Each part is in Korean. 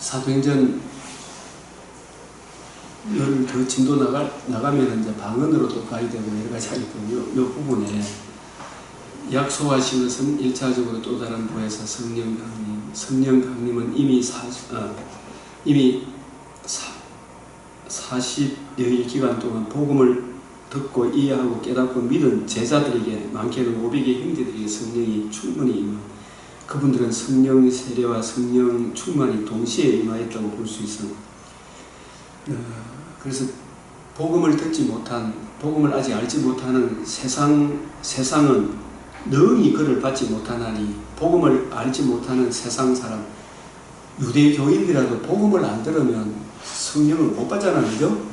사도행전 를 더 진도 나가면 이제 방언으로도 가야 되고 여러 가지 하니까 요 부분에 약속하신 것은 1차적으로 또 다른 부에서 성령 강림은 이미 40여일 기간 동안 복음을 듣고 이해하고 깨닫고 믿은 제자들에게, 많게는 500의 형제들에게 성령이 충분히 임한, 그분들은 성령 세례와 성령 충만이 동시에 임하였다고 볼 수 있습니다. 그래서 복음을 듣지 못한, 복음을 아직 알지 못하는 세상은 능히 그를 받지 못하나니, 복음을 알지 못하는 세상 사람, 유대교인이라도 복음을 안 들으면 성령을 못 받잖아요. 그죠?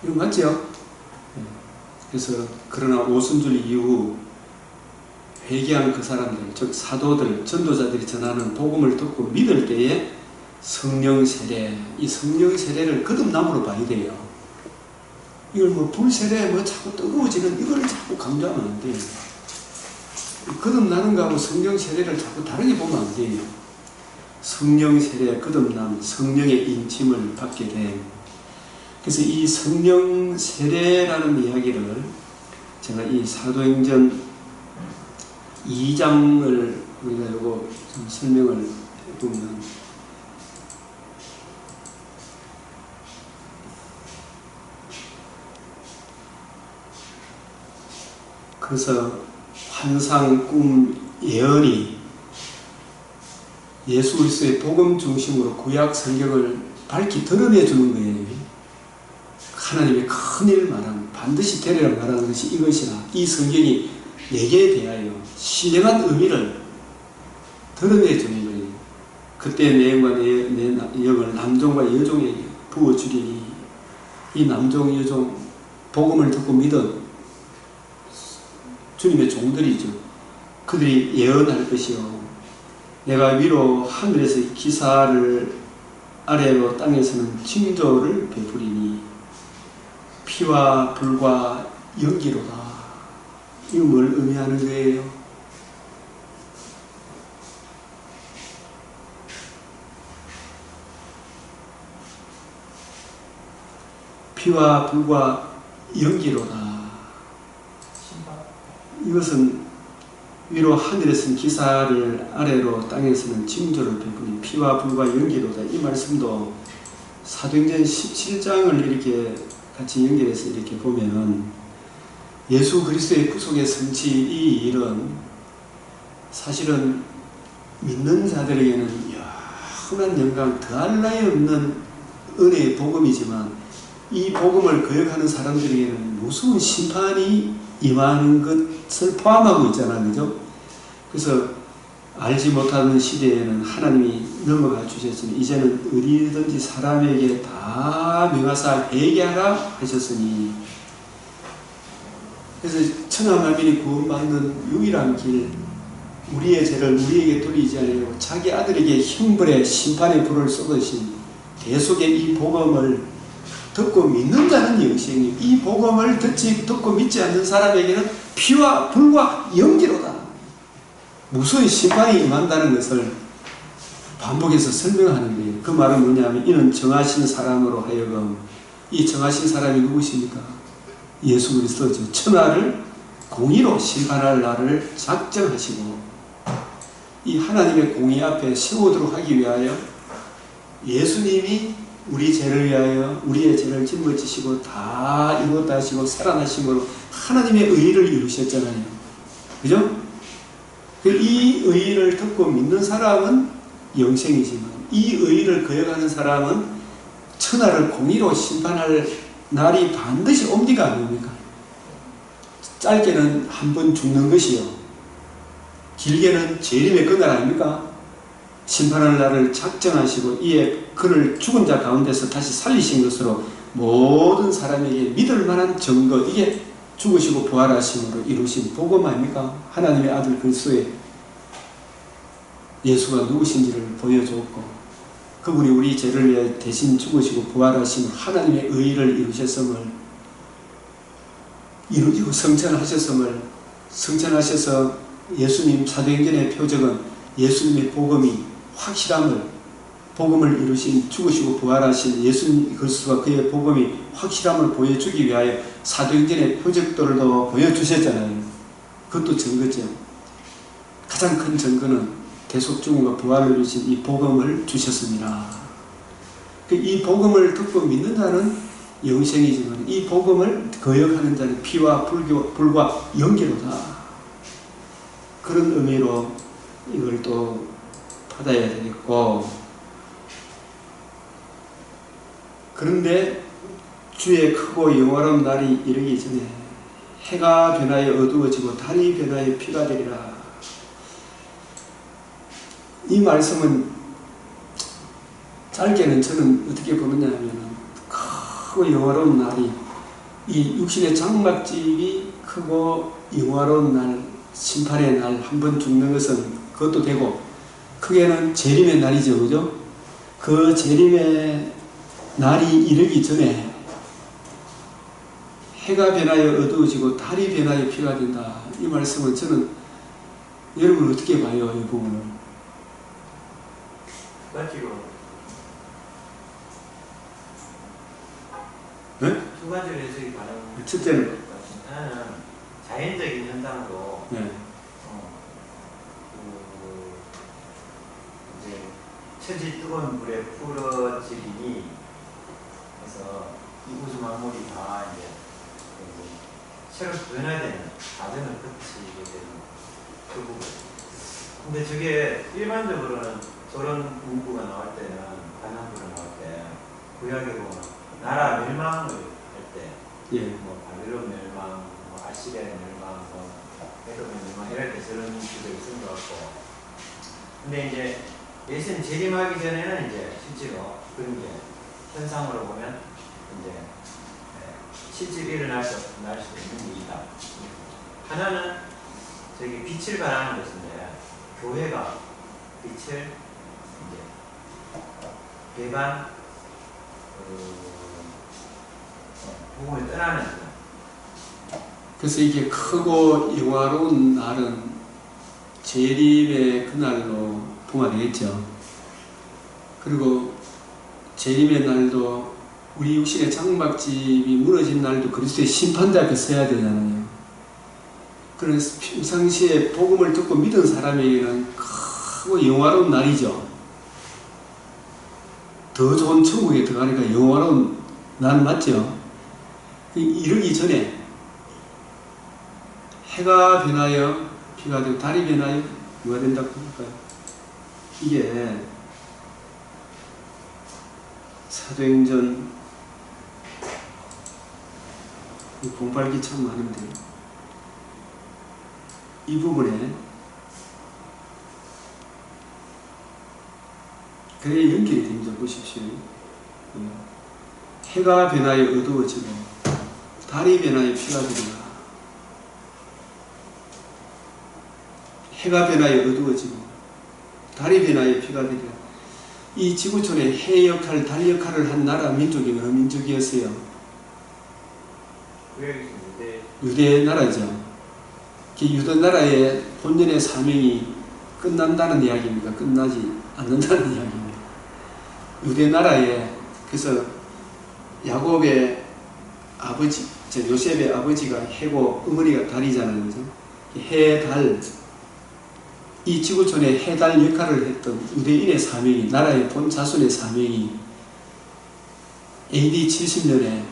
이거 맞죠? 그래서 그러나 오순절 이후 회개한 그 사람들, 즉 사도들, 전도자들이 전하는 복음을 듣고 믿을 때에 성령 세례, 이 성령 세례를 거듭남으로 봐야 돼요. 이걸 뭐 불세례 뭐 자꾸 뜨거워지는 이걸 자꾸 강조하면 안 돼요. 거듭나는 거하고 성령 세례를 자꾸 다르게 보면 안 돼요. 성령 세례, 거듭남, 성령의 인침을 받게 돼. 그래서 이 성령 세례라는 이야기를 제가 이 사도행전 2장을 우리가 요거 좀 설명을 해보면, 그래서 환상, 꿈, 예언이 예수 그리스도의 복음 중심으로 구약 성경을 밝히 드러내 주는 거예요. 하나님의 큰 일을 말하는, 반드시 되리라 말하는 것이 이것이라, 이 성경이 내게 대하여 신령한 의미를 드러내 주는 거예요. 그때 내 영과 내 영을 남종과 여종에게 부어주리니, 이 남종, 여종, 복음을 듣고 믿은 주님의 종들이죠. 그들이 예언할 것이요, 내가 위로 하늘에서 기사를, 아래로 땅에서는 징조를 베푸리니 피와 불과 연기로다. 이거 뭘 의미하는 거예요? 피와 불과 연기로다. 이것은 위로 하늘에서는 기사를, 아래로 땅에서는 징조를 베푸니 피와 불과 연기로다. 이 말씀도 사도행전 17장을 이렇게 같이 연결해서 이렇게 보면은, 예수 그리스도의 구속의 성취, 이 일은 사실은 믿는 자들에게는 영원한 영광, 더할 나위 없는 은혜의 복음이지만, 이 복음을 거역하는 사람들에게는 무서운 심판이 임하는 것을 포함하고 있잖아요. 그죠? 그래서 알지 못하는 시대에는 하나님이 넘어가 주셨으니 이제는 어디든지 사람에게 다 명하사 회개하라 하셨으니, 그래서 천하만민이 구원받는 유일한 길, 우리의 죄를 우리에게 돌리지 아니하고 자기 아들에게 형벌의 심판의 불을 쏟으신 계속의 이 복음을 듣고 믿는 자는 영생이, 이 복음을 듣고 믿지 않는 사람에게는 피와 불과 연기로다. 무서운 심판이 임한다는 것을 반복해서 설명하는 거예요. 그 말은 뭐냐면, 이는 정하신 사람으로 하여금, 이 정하신 사람이 누구십니까? 예수 그리스도죠. 천하를 공의로 심판할 날을 작정하시고, 이 하나님의 공의 앞에 세우도록 하기 위하여 예수님이 우리 죄를 위하여 우리의 죄를 짊어지시고 다 이루었다 하시고 살아나심으로 하나님의 의의를 이루셨잖아요. 그죠? 이 의의를 듣고 믿는 사람은 영생이지만, 이 의의를 거역하는 사람은 천하를 공의로 심판할 날이 반드시 옵니까 안 옵니까? 짧게는 한 번 죽는 것이요, 길게는 재림의 그날 아닙니까? 심판할 날을 작정하시고 이에 그를 죽은 자 가운데서 다시 살리신 것으로 모든 사람에게 믿을 만한 증거, 이게 죽으시고 부활하심으로 이루신 복음 아닙니까? 하나님의 아들 그리스도의 예수가 누구신지를 보여줬고, 그분이 우리 죄를 위해 대신 죽으시고 부활하신 하나님의 의의를 이루셨음을, 이루시고 성천하셔서 예수님 사도행전의 표적은 예수님의 복음이 확실함을 복음을 이루신 죽으시고 부활하신 예수님 그리스도와 그의 복음이 확실함을 보여주기 위하여 사도행전의 표적들도 보여주셨잖아요. 그것도 증거죠. 가장 큰 증거는 대속중과 부활을 이루신 이 복음을 주셨습니다. 이 복음을 듣고 믿는 자는 영생이지만 이 복음을 거역하는 자는 피와 불과 영계로다. 그런 의미로 이걸 또 받아야 되겠고, 그런데 주의 크고 영화로운 날이 이르기 전에 해가 변하여 어두워지고 달이 변하여 피가 되리라. 이 말씀은 짧게는 저는 어떻게 보느냐 하면, 크고 영화로운 날이, 이 육신의 장막집이 크고 영화로운 날, 심판의 날, 한 번 죽는 것은 그것도 되고, 크게는 재림의 날이죠. 그죠? 그 재림의 날이 이르기 전에 해가 변하여 어두워지고 달이 변하여 피가 된다. 이 말씀은 저는, 여러분 어떻게 봐요? 이 부분을. 두 가지로. 네? 두 가지로 해석이 가능합니다. 첫째는? 하나는 자연적인 현상으로 네. 이제 처지 뜨거운 물에 풀어지리니 해서 이 우주 만물이 다 이제 새로 변화되는 과정을 거치게 되는 그 부분. 근데 저게 일반적으로는 저런 문구가 나올 때는, 관람구가 나올 때 구약에 보면 나라 멸망을 할 때, 예. 뭐 바빌론 멸망, 뭐 아시리아 멸망, 뭐 에돔 멸망 이럴 때 저런 문구들이 쓴 것 같고. 근데 이제 예수님 재림하기 전에는 이제 실제로 그런 게 현상으로 보면 이제 실제로 일어날 수 있는 일이다. 하나는 저기 빛을 발하는 것인데, 교회가 빛을 이제 배반 복음을 떠나는 거다. 그래서 이게 크고 영화로운 날은 재림의 그날로 통하되겠죠. 그리고 재림의 날도, 우리 육신의 장막집이 무너진 날도 그리스도의 심판대 앞에 서야 되잖아요. 그래서 평상시에 복음을 듣고 믿은 사람에게는 크고 영화로운 날이죠. 더 좋은 천국에 들어가니까 영화로운 날 맞죠? 이르기 전에 해가 변하여 피가 되고 달이 변하여 뭐가 된다고 할까요? 이게 사도행전 공부할 게 참 많은데, 이 부분에 그래 연결이 됩니다. 보십시오. 해가 변하여 어두워지고 달이 변하여 피가 되리라. 해가 변하여 어두워지고 달이 변하여 피가 되리라. 이 지구촌에 해 역할, 달 역할을 한 나라 민족이 어느 민족이었어요? 유대 나라죠. 유대 나라의 본연의 사명이 끝난다는 이야기입니까? 끝나지 않는다는 이야기입니다. 유대 나라에, 그래서 야곱의 아버지, 요셉의 아버지가 해고 어머니가 달이잖아요. 그죠? 해, 달, 이 지구촌에 해, 달 역할을 했던 유대인의 사명이, 나라의 본 자손의 사명이 AD 70년에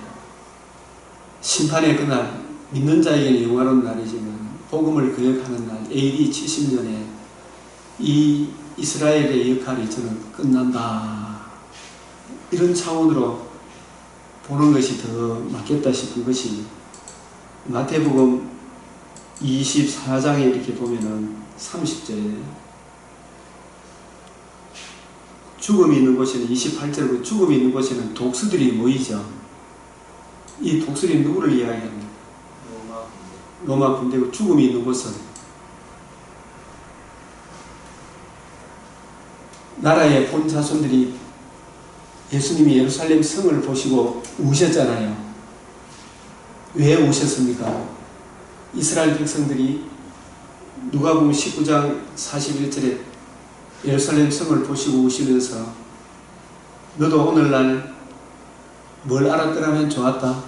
심판의 그날, 믿는 자에게는 영화로운 날이지만 복음을 거역하는 날, AD 70년에 이 이스라엘의 역할이 저는 끝난다. 이런 차원으로 보는 것이 더 맞겠다 싶은 것이, 마태복음 24장에 이렇게 보면은 30절에 죽음이 있는 곳에는, 28절에 죽음이 있는 곳에는 독수들이 모이죠. 이 독수리 누구를 이야기합니까? 로마 군대고, 죽음이 있는 곳은 나라의 본 자손들이 예수님이 예루살렘 성을 보시고 우셨잖아요. 왜 우셨습니까? 이스라엘 백성들이 누가복음 19장 41절에 예루살렘 성을 보시고 우시면서 너도 오늘날 뭘 알았더라면 좋았다.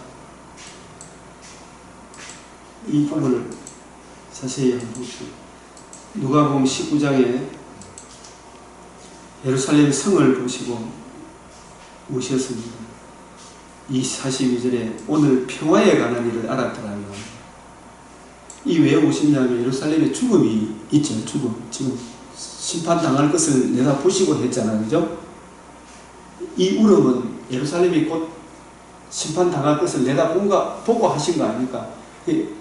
이 부분을 자세히 한번 봅시다. 누가복음 19장에 예루살렘 성을 보시고 오셨습니다. 이 42절에 오늘 평화에 관한 일을 알았더라면, 이 왜 오셨냐면 예루살렘에 죽음이 있죠. 죽음. 지금 심판당할 것을 내다보시고 했잖아요. 그죠? 이 울음은 예루살렘이 곧 심판당할 것을 내다보고 하신 거 아닙니까?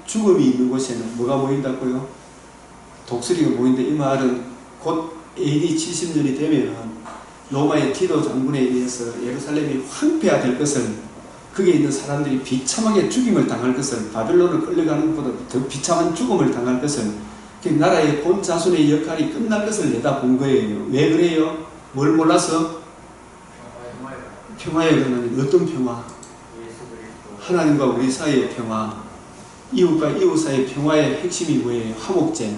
죽음이 있는 곳에는 뭐가 보인다고요? 독수리가 보이는데, 이 말은 곧 AD 70년이 되면 로마의 티도 장군에 의해서 예루살렘이 황폐화 될 것을, 거기에 있는 사람들이 비참하게 죽임을 당할 것을, 바벨론을 끌려가는 것보다 더 비참한 죽음을 당할 것을, 나라의 본 자손의 역할이 끝날 것을 내다본 거예요. 왜 그래요? 뭘 몰라서? 평화에 관한 어떤 평화? 하나님과 우리 사이의 평화. 이웃과 이웃 사이의 평화의 핵심이 뭐예요? 화목제,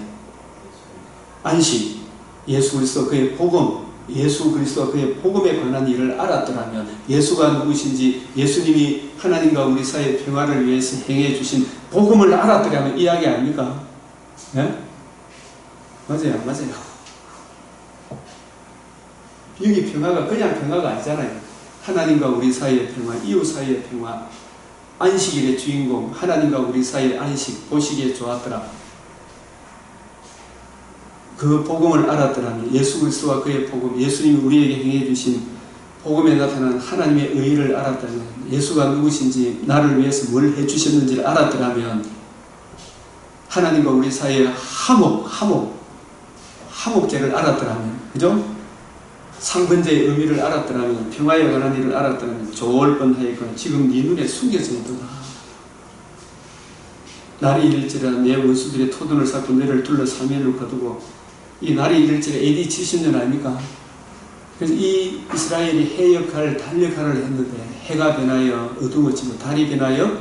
안식, 예수 그리스도 그의 복음, 예수 그리스도 그의 복음에 관한 일을 알았더라면, 예수가 누구신지, 예수님이 하나님과 우리 사이의 평화를 위해서 행해 주신 복음을 알았더라면 이야기 아닙니까? 네? 맞아요, 맞아요. 여기 평화가 그냥 평화가 아니잖아요. 하나님과 우리 사이의 평화, 이웃 사이의 평화, 안식일의 주인공, 하나님과 우리 사이의 안식, 보시기에 좋았더라. 그 복음을 알았더라면, 예수 그리스도와 그의 복음, 예수님이 우리에게 행해 주신 복음에 나타난 하나님의 의의를 알았다면, 예수가 누구신지, 나를 위해서 뭘 해주셨는지를 알았더라면, 하나님과 우리 사이의 화목제를 알았더라면, 그죠? 상번제의 의미를 알았더라면, 평화에 관한 일을 알았더라면 좋을 뻔하였거나 지금 네 눈에 숨겨져 있도다. 날이 이를지라 내 원수들의 토둔을 쌓고 너를 둘러 사면을 거두고. 이 날이 이를지라 AD 70년 아닙니까? 그래서 이 이스라엘이 해 역할, 달 역할을 했는데, 해가 변하여 어두워지고 달이 변하여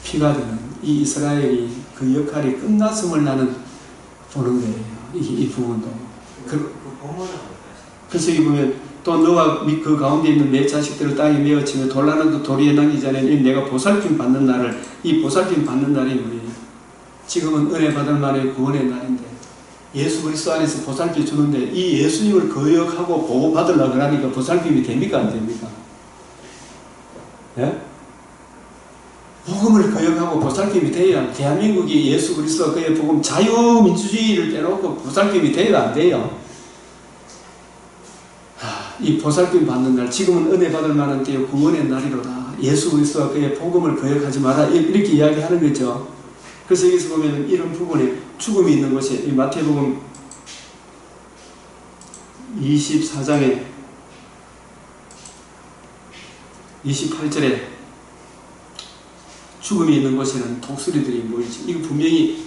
피가 되는 이 이스라엘이 그 역할이 끝났음을 나는 보는 거예요. 이 부분도. 그래서 이 보면, 또 너와 그 가운데 있는 내 자식들을 땅에 메어치며 돌라는 도리에 남기지 않으니 내가 보살핌 받는 날을, 이 보살핌 받는 날이 뭐예요? 지금은 은혜 받을 만의 구원의 날인데, 예수 그리스도 안에서 보살핌 주는데, 이 예수님을 거역하고 보호받으려고 하니까 보살핌이 됩니까 안 됩니까? 예? 복음을 거역하고 보살핌이 돼야, 대한민국이 예수 그리스도와 그의 복음, 자유민주주의를 빼놓고 보살핌이 돼야 안 돼요. 이 보살핌 받는 날, 지금은 은혜 받을 만한 때요 구원의 날이로다. 예수 그리스도와 그의 복음을 거역하지 마라. 이렇게 이야기하는 거죠. 그래서 여기서 보면 이런 부분에 죽음이 있는 곳에, 이 마태복음 24장에 28절에 죽음이 있는 곳에는 독수리들이 모이지. 이거 분명히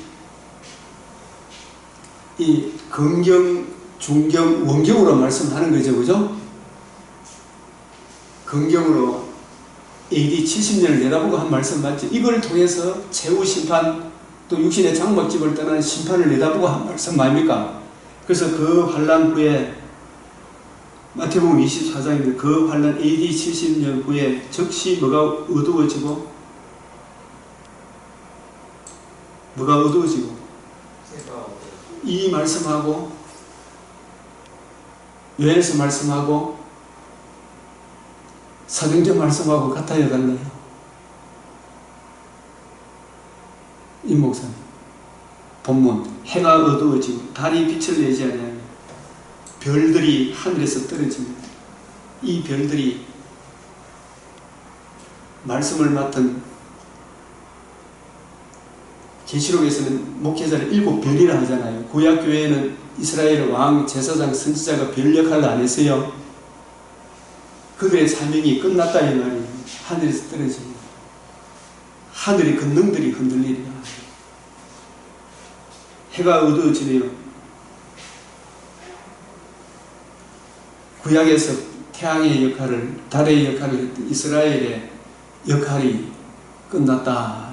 이 긍경, 중경, 원경으로 말씀하는 거죠. 그죠? 긍경으로 AD 70년을 내다보고 한 말씀 맞죠? 이걸 통해서 최후 심판, 또 육신의 장막집을 떠나는 심판을 내다보고 한 말씀 아닙니까? 그래서 그 환란 후에, 마태복음 24장인데 그 환란 AD 70년 후에 즉시 뭐가 어두워지고, 뭐가 어두워지고, 이 말씀하고 요한서 말씀하고 사도행전 말씀하고 같아요, 달라요? 이 목사님 본문, 해가 어두워지고 달이 빛을 내지 않으면 별들이 하늘에서 떨어집니다. 이 별들이 말씀을 맡은, 계시록에서는 목회자를 7별이라 하잖아요. 구약교회에는 이스라엘 왕, 제사장, 선지자가 별 역할을 안 했어요. 그들의 사명이 끝났다 이 말이에요. 하늘에서 떨어집니다. 하늘의 권능들이 흔들리리라. 해가 어두워지네요. 구약에서 태양의 역할을, 달의 역할을 했던 이스라엘의 역할이 끝났다.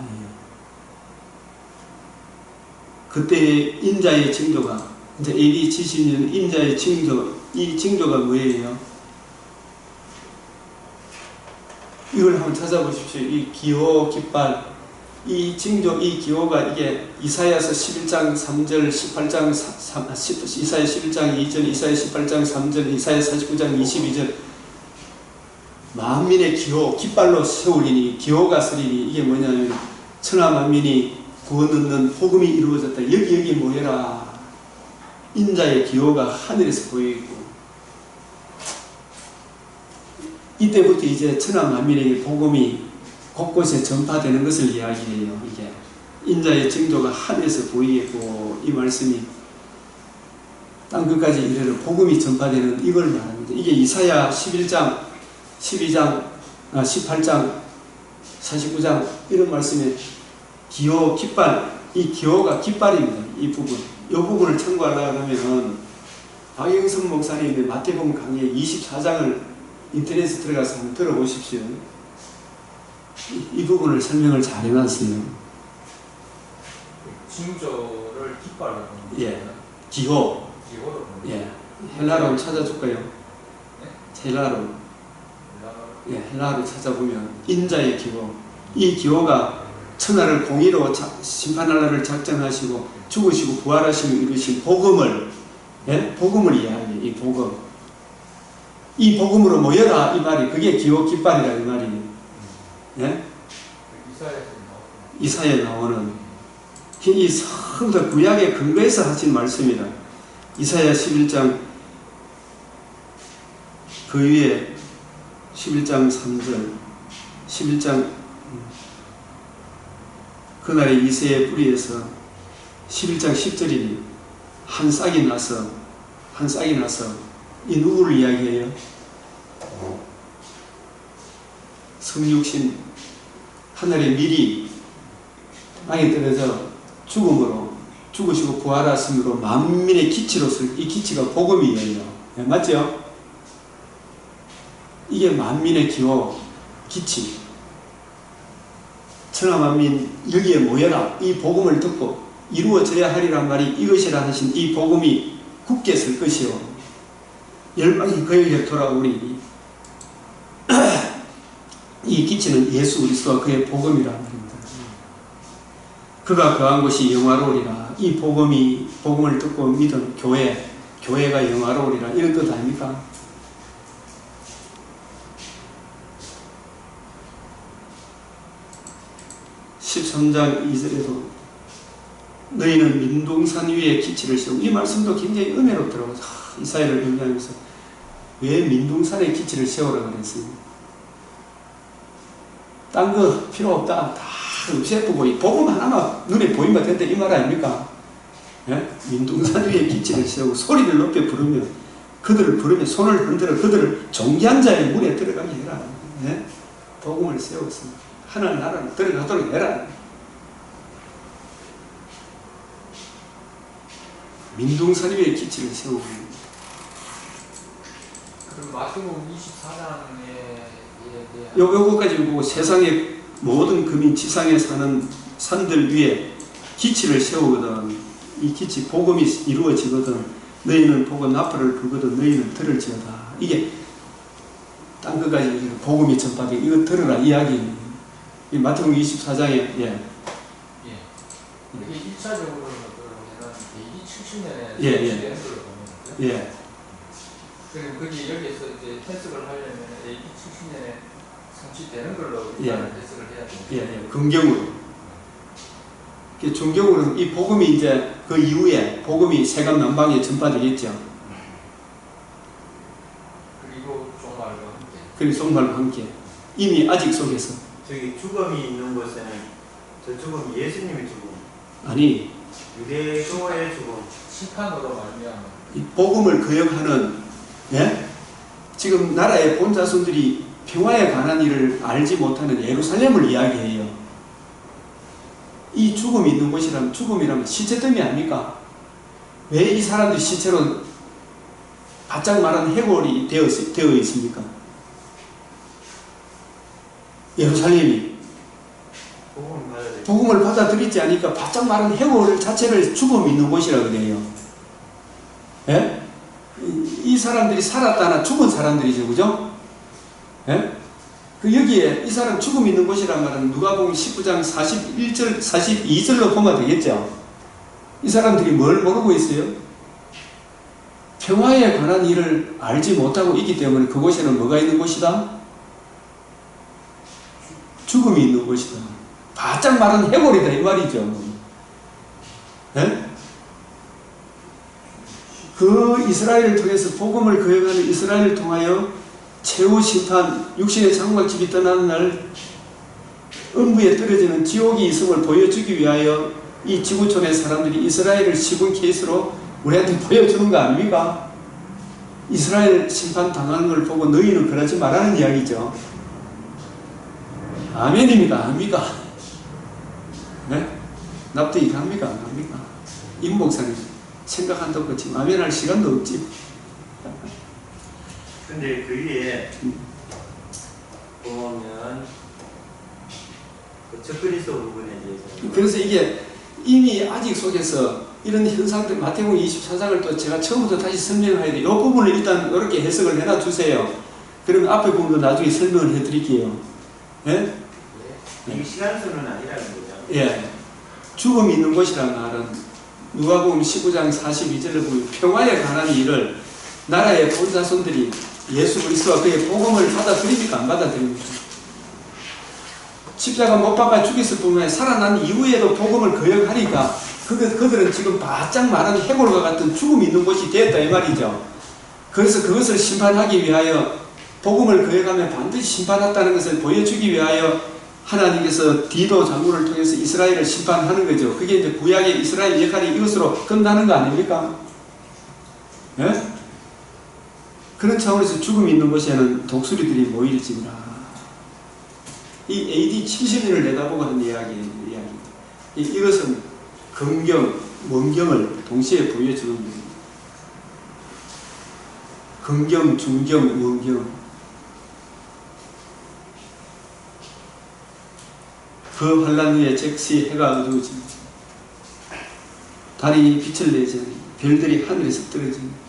그때의 인자의 징조가, 이제 AD 70년 인자의 징조, 이 징조가 뭐예요? 이걸 한번 찾아보십시오. 이 기호, 깃발, 이 징조, 이 기호가 이게 이사야서 11장 3절, 18장 이사야 11장 2절, 이사야 18장 3절, 이사야 49장 22절 만민의 기호, 깃발로 세우리니 기호가 서리니 이게 뭐냐면 천하 만민이 구원 얻는 복음이 이루어졌다. 여기 모여라. 인자의 기호가 하늘에서 보이고 이때부터 이제 천하 만민에게 복음이 곳곳에 전파되는 것을 이야기해요. 이게 인자의 징조가 하늘에서 보이겠고 이 말씀이 땅끝까지 이르러 복음이 전파되는 이걸 말합니다. 이게 이사야 11장, 12장, 18장, 49장 이런 말씀에 기호, 깃발, 이 기호가 깃발입니다. 이 부분. 이 부분을 참고하려고 하면 박영선 목사님의 마태복음 강의 24장을 인터넷에 들어가서 한번 들어보십시오. 이 부분을 설명을 잘 해놨어요. 징조를 깃발로 보는 예, 기호. 기호로 보는 예, 헬라로 찾아줄까요? 네? 헬라로. 예, 헬라로 찾아보면 인자의 기호. 이 기호가 천하를 공의로 심판하라를 작정하시고 죽으시고 부활하시고 이루신 복음을, 예? 복음을 이야기해요. 이 복음. 이 복음으로 모여라 이 말이 그게 기호 깃발이라 이 말이에요. 예? 이사야에 나오는 이 성도 구약의 근거에서 하신 말씀이다. 이사야 11장 그 위에 11장 3절 11장 그날의 이새의 뿌리에서 11장 10절이니 한 싹이 나서 이 누구를 이야기해요? 성육신 하늘의 미리 땅에 떨어져 죽음으로 죽으시고 부활하심으로 만민의 기치로서 이 기치가 복음이에요. 네, 맞죠? 이게 만민의 기호 기치. 천하 만민 여기에 모여라. 이 복음을 듣고 이루어져야 하리란 말이 이것이라 하신 이 복음이 굳게 설 것이요 열방이 그에게 돌아오리니 이 기치는 예수 그리스도와 그의 복음이라 말입니다. 그가 거한 곳이 영화로우리라. 이 복음을 듣고 믿은 교회가 영화로우리라. 이런 뜻 아닙니까? (13장 2절에도) 너희는 민둥산 위에 기치를 세우고 이 말씀도 굉장히 은혜롭더라고요. 이사야를 연구하면서 왜 민둥산에 기치를 세우라고 그랬어요? 딴 거 필요 없다. 다 없애보고 이 복음 하나만 눈에 보이면 된다 이 말 아닙니까? 예? 민둥산 위에 기치를 세우고 소리를 높게 부르면 그들을 부르며 손을 흔들어 그들을 존귀한 자의 문에 들어가게 해라. 예? 복음을 세웠습니다. 하나님 나라를 들어가도록 해라. 민둥산 위에 기치를 세우고 그럼 마태복음 24장에 요거까지 보고 세상의 모든 금이 지상에 사는 산들 위에 기치를 세우거든. 이 기치 복음이 이루어지거든. 너희는 보고 나팔을 불거든 너희는 들을지어다. 이게 딴 것까지 복음이 전파돼. 이거 들으라 이야기. 이 마태복음 24장에 이게 1차적으로는 AD 70년에 되는 걸로 보면 예. 그럼 거기 여기에서 이제 해석을 하려면 AD 70년에 성취되는 걸로 예. 해석을 해야 됩니다. 예. 긍경으로. 중경으로는 이 복음이 이제 그 이후에 복음이 세간 남방에 전파되겠죠. 그리고 종말과 함께. 그리고 종말과 함께. 이미 아직 속에서. 저기 죽음이 있는 곳에는 저 죽음 예수님의 죽음 아니 유대교의 죽음 심판으로 말미암아 이 복음을 거역하는 예? 지금 나라의 본자손들이 평화에 관한 일을 알지 못하는 예루살렘을 이야기해요. 이 죽음이 있는 곳이라면 죽음이라면 시체더미 아닙니까? 왜 이 사람들이 시체로 바짝 마른 해골이 되어 있습니까? 예루살렘이 복음을 받아들이지 않으니까 바짝 마른 해골 자체를 죽음이 있는 곳이라 그래요. 예? 이 사람들이 살았다나 죽은 사람들이죠, 그죠? 예? 그 여기에 이 사람 죽음 있는 곳이란 말은 누가복음 19장 41절, 42절로 보면 되겠죠. 이 사람들이 뭘 모르고 있어요? 평화에 관한 일을 알지 못하고 있기 때문에 그곳에는 뭐가 있는 곳이다? 죽음이 있는 곳이다. 바짝 마른 해골이다 이 말이죠. 네? 그 이스라엘을 통해서 복음을 거역하는 이스라엘을 통하여 최후 심판, 육신의 장막집이 떠나는 날 음부에 떨어지는 지옥이 있음을 보여주기 위하여 이 지구촌의 사람들이 이스라엘을 시분 케이스로 우리한테 보여주는 거 아닙니까? 이스라엘 심판 당하는 걸 보고 너희는 그러지 말라는 이야기죠. 아멘입니까? 아닙니까? 네? 납득이 갑니까? 안 갑니까? 임 목사님 생각한다고 그렇지 아멘할 시간도 없지. 근데 그 위에 보면 그 적그리스도 부분에 대해서 그래서 이게 이미 아직 속에서 이런 현상들 마태복음 24장을 또 제가 처음부터 다시 설명해야 돼요. 이 부분을 일단 이렇게 해석을 해놔 주세요. 그러면 앞에 부분도 나중에 설명을 해드릴게요. 예? 이게 시간수는 아니라는 거죠. 예. 죽음이 있는 곳이란 말은 누가복음 19장 42절에 보면 평화에 관한 일을 나라의 본자손들이 예수 그리스도와 그의 복음을 받아들입니까? 안 받아들입니까? 십자가 못 박아 죽였을 뿐만 아니라 살아난 이후에도 복음을 거역하니까 그들은 지금 바짝 마른 해골과 같은 죽음이 있는 곳이 되었다 이 말이죠. 그래서 그것을 심판하기 위하여 복음을 거역하면 반드시 심판한다는 것을 보여주기 위하여 하나님께서 디도 장군을 통해서 이스라엘을 심판하는 거죠. 그게 이제 구약의 이스라엘 역할이 이것으로 끝나는 거 아닙니까? 예? 그런 차원에서 죽음이 있는 곳에는 독수리들이 모일지니라. 이 AD 70년을 내다보고 하는 이야기예요. 이것은 긍경, 원경을 동시에 보여주는 거예요. 긍경, 중경, 원경. 그 환란 후에 즉시 해가 어두워집니다. 달이 빛을 내지 별들이 하늘에서 떨어집니다.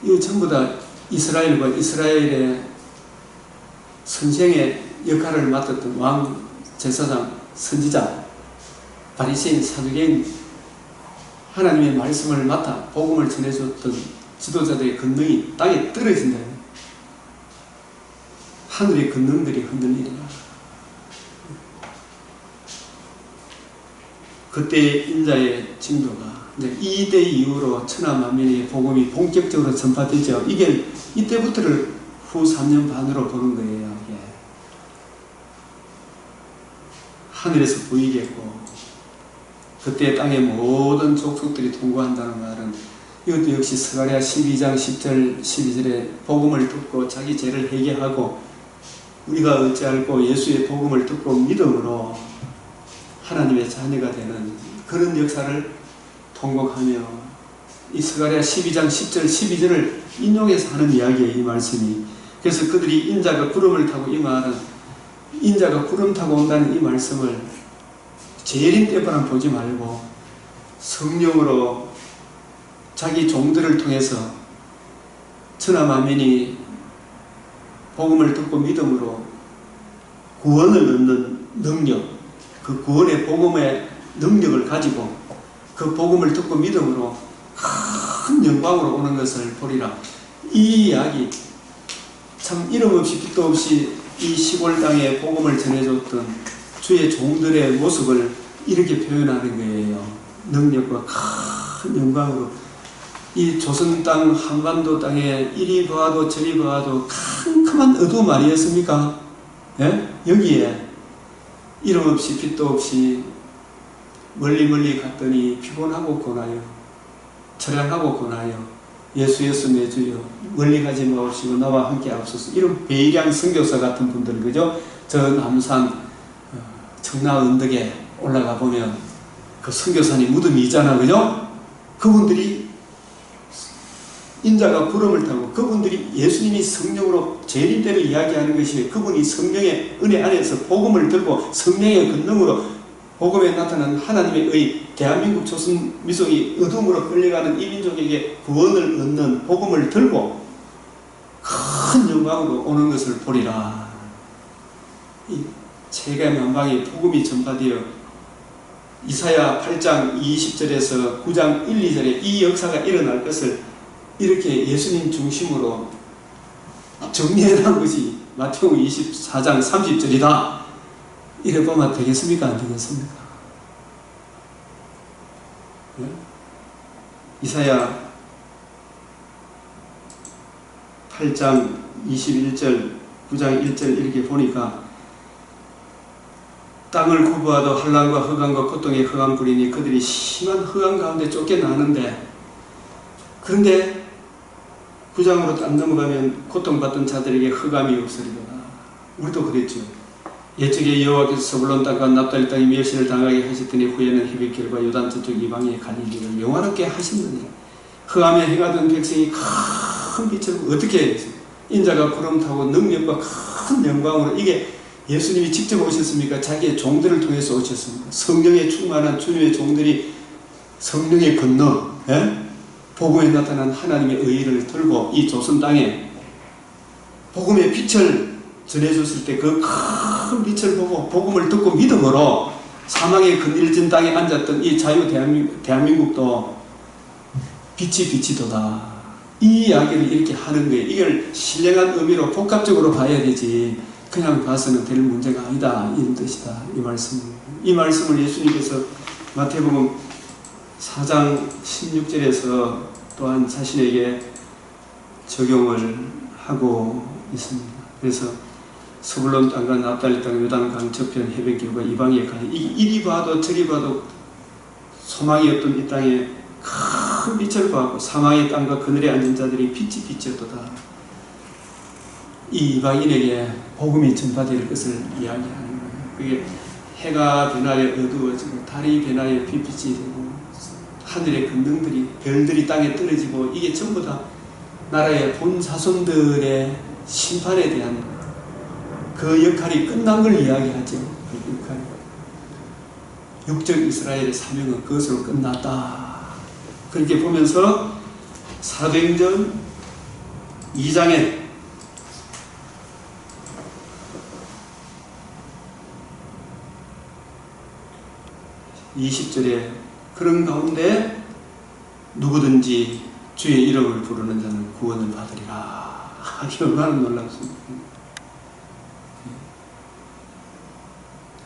이거 전부 다 이스라엘과 이스라엘의 선생의 역할을 맡았던 왕, 제사장, 선지자, 바리새인, 사두개인 하나님의 말씀을 맡아 복음을 전해줬던 지도자들의 권능이 땅에 떨어진다. 하늘의 권능들이 흔들리리라. 그때의 인자의 징조가 이때 이후로 천하 만민의 복음이 본격적으로 전파되죠. 이게 이때부터를 후 3년 반으로 보는 거예요. 이게. 하늘에서 보이겠고 그때 땅의 모든 족속들이 통과한다는 말은 이것도 역시 스가랴 12장 10절 12절에 복음을 듣고 자기 죄를 회개하고 우리가 어찌할꼬 예수의 복음을 듣고 믿음으로 하나님의 자녀가 되는 그런 역사를 통곡하며 이 스가랴 12장 10절 12절을 인용해서 하는 이야기예요. 이 말씀이. 그래서 그들이 인자가 구름을 타고 이 말은 인자가 구름 타고 온다는 이 말씀을 재림 때만 보지 말고 성령으로 자기 종들을 통해서 천하 만민이 복음을 듣고 믿음으로 구원을 얻는 능력, 그 구원의 복음의 능력을 가지고 그 복음을 듣고 믿음으로 큰 영광으로 오는 것을 보리라. 이 이야기 참 이름 없이 빛도 없이 이 시골 땅에 복음을 전해줬던 주의 종들의 모습을 이렇게 표현하는 거예요. 능력과 큰 영광으로 이 조선 땅 한반도 땅에 이리 보아도 저리 보아도 캄캄한 어두움 아니었습니까? 예? 여기에 이름 없이 빛도 없이 멀리 갔더니 피곤하고 고나요. 처량하고 고나요. 예수 내 주여 멀리 가지 마옵시고 나와 함께 앞서서 이런 배일양 선교사 같은 분들 그죠? 저 남산 청라 언덕에 올라가 보면 그 선교사님 무덤이 있잖아 그죠? 그분들이 인자가 구름을 타고 그분들이 예수님이 성령으로 재림대로 이야기하는 것이 그분이 성령의 은혜 안에서 복음을 들고 성령의 권능으로 복음에 나타난 하나님의 의 대한민국 조선 미속이 어둠으로 끌려가는 이 민족에게 구원을 얻는 복음을 들고 큰 영광으로 오는 것을 보리라. 이 세계만방에 복음이 전파되어 이사야 8장 20절에서 9장 1, 2절에 이 역사가 일어날 것을 이렇게 예수님 중심으로 정리해놓은 것이 마태복음 24장 30절이다. 이래 보면 되겠습니까? 안 되겠습니까? 네? 이사야 8장 21절 9장 1절 이렇게 보니까 땅을 구부하도 환난과 흑암과 고통의 흑암 뿌리니 그들이 심한 흑암 가운데 쫓겨나는데, 그런데 9장으로 딱 넘어가면 고통받던 자들에게 흑암이 없으리로다. 우리도 그랬죠. 옛적에 여호와께서 서불론 땅과 납달리 땅에 멸시를 당하게 하셨더니 후에는 히베길과 요단 저쪽 이방의 갈릴리를 영화롭게 하셨느니라. 흑암에 행하던 백성이 큰 빛을 어떻게 해서 인자가 구름 타고 능력과 큰 영광으로, 이게 예수님이 직접 오셨습니까? 자기의 종들을 통해서 오셨습니까? 성령에 충만한 주님의 종들이 성령에 건너 복음에 나타난 하나님의 의의를 들고 이 조선 땅에 복음의 빛을 전해줬을 때 그 큰 빛을 보고 복음을 듣고 믿음으로 사망의 그늘진 땅에 앉았던 이 자유 대한민국도 빛이도다. 이 이야기를 이렇게 하는 거예요. 이걸 신령한 의미로 복합적으로 봐야 되지 그냥 봐서는 될 문제가 아니다, 이런 뜻이다. 이 말씀을 예수님께서 마태복음 4장 16절에서 또한 자신에게 적용을 하고 있습니다. 그래서 서불론 땅과 납달리 땅, 요단강 저편 해변길과 이방의 갈릴리, 이리 봐도 저리 봐도 소망이 없던 이 땅에 큰 빛을 보았고 사망의 땅과 그늘에 앉은 자들이 빛이 비쳤도다. 이 이방인에게 복음이 전파될 것을 이야기하는 거예요. 그게 해가 변하여 어두워지고 달이 변하여 빛이 되고 하늘의 권능들이 별들이 땅에 떨어지고, 이게 전부 다 나라의 본 자손들의 심판에 대한 그 역할이 끝난 걸 이야기하죠. 그 역할. 육적 이스라엘의 사명은 그것으로 끝났다. 그렇게 보면서 사도행전 2장에 20절에 그런 가운데 누구든지 주의 이름을 부르는 자는 구원을 받으리라. 얼마나 놀랍습니까?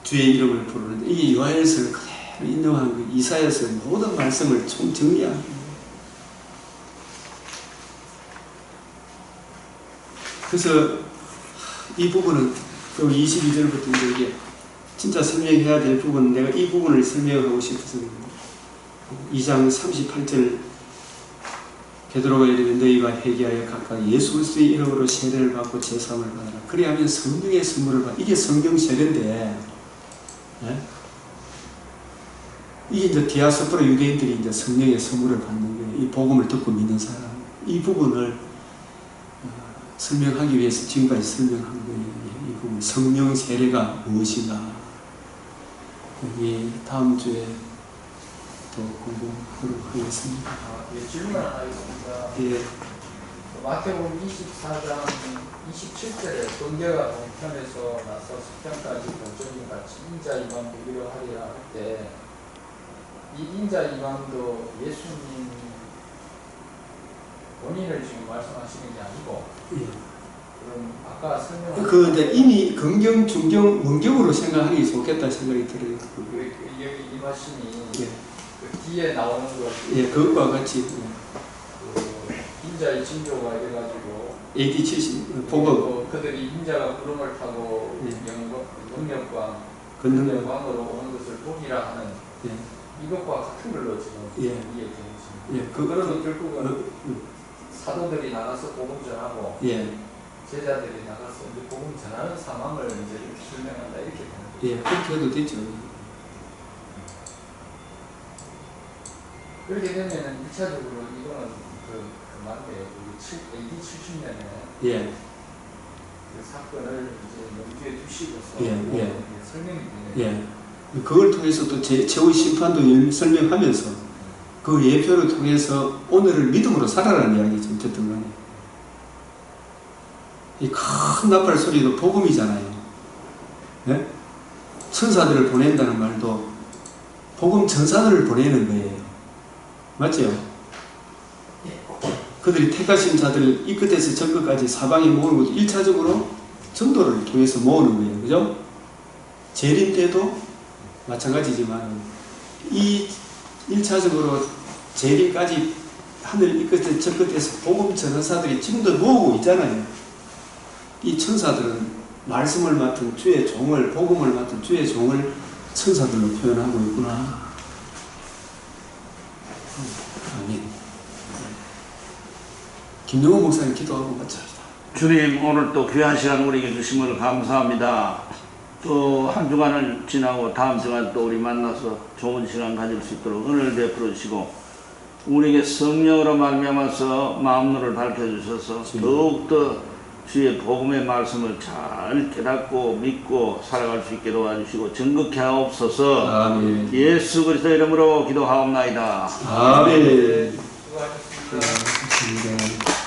주의 이름을 부르는 자, 이게 요한일서를 그대로 인용한 거예요. 이사야서 모든 말씀을 총 정리한 거예요. 그래서 이 부분은 22절부터 이게 진짜 설명해야 될 부분은 내가 이 부분을 설명하고 싶어서 2장 38절 베드로가 이르되 너희가 회개하여 각각 예수 그리스도의 이름으로 세례를 받고 제사함을 받아라. 그리하면 성령의 선물을 받아. 이게 성경 세례인데, 네? 이게 이제 디아스포라 유대인들이 이제 성령의 선물을 받는 거예요. 이 복음을 듣고 믿는 사람. 이 부분을 설명하기 위해서 지금까지 설명한 거예요. 이 부분 성령 세례가 무엇인가. 여기 다음 주에 또 공부하도록 하겠습니다. 예, 질문 하나 있습니다. 예. 마태복음 24장 27절에 번개가 동편에서 나서 서편까지 본전이 같이 인자 이방도 이러하리라 할 때 이 인자 이방도 예수님 본인을 지금 말씀하시는 게 아니고, 예. 그럼 아까 설명한 그 이제 이미 긍경, 중경, 문경으로 생각하기 좋겠다 생각이 들어요. 여기 이 말씀이 예. 그 뒤에 나오는 것 예, 그것과 같이 그 인자의 징조가 이래가지고 AD 70 복음 그들이 인자가 구름을 타고 예. 능력과 걷는 영광으로 오는 것을 보기라 하는 예. 이것과 같은 걸로 지금 예. 이해되는 예, 그거는 결국은 어, 사도들이 나가서 복음 전하고 예. 제자들이 나가서 이제 복음 전하는 상황을 이제 이렇게 설명한다 이렇게 되는 거죠. 예, 그렇게 해도 되죠. 그렇게 되면은 1차적으로 이거는 그 맞네요. AD 70년에 예. 그 사건을 이제 염두에 두시고서 예. 설명이 되네요. 예. 그걸 통해서 또 최후 심판도 설명하면서 그 예표를 통해서 오늘을 믿음으로 살아라는 이야기죠. 어쨌든 간에. 이 큰 나팔 소리도 복음이잖아요. 네? 천사들을 보낸다는 말도 복음 전사들을 보내는 거예요. 맞죠? 그들이 택하신 자들을 이 끝에서 저 끝까지 사방에 모으는 것도 1차적으로 전도를 통해서 모으는 거예요. 그죠? 재림 때도 마찬가지지만 이 1차적으로 재림까지 하늘 이 끝에 저 끝에서 복음 전사들이 지금도 모으고 있잖아요. 이 천사들은 말씀을 맡은 주의 종을, 복음을 맡은 주의 종을 천사들로 표현하고 있구나. 아멘. 김영호 목사님 기도하고 마칩시다. 주님, 오늘 또 귀한 시간 우리에게 주심을 감사합니다. 또 한 주간을 지나고 다음 주간 또 우리 만나서 좋은 시간 가질 수 있도록 은혜를 베풀어 주시고 우리에게 성령으로 말미암아서 마음문을 밝혀주셔서 더욱더 주의 복음의 말씀을 잘 깨닫고 믿고 살아갈 수 있게 도와주시고 정극케 하옵소서. 아멘. 예수 그리스도 이름으로 기도하옵나이다. 아멘. 수고하셨습니다. 네,